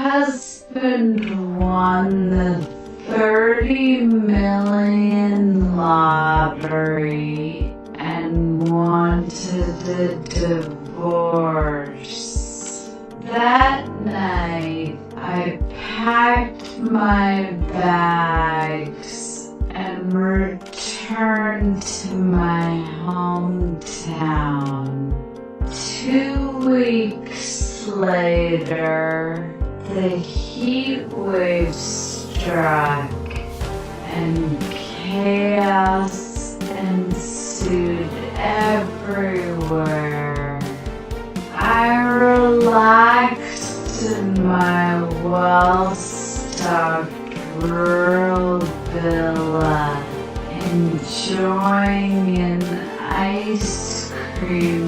husband won the 30 million lottery and wanted a divorce. That night, I packed my bags and returned to my hometown. 2 weeks later, the heat wave struck and chaos ensued everywhere. I relaxed in my well-stocked rural villa, enjoying an ice cream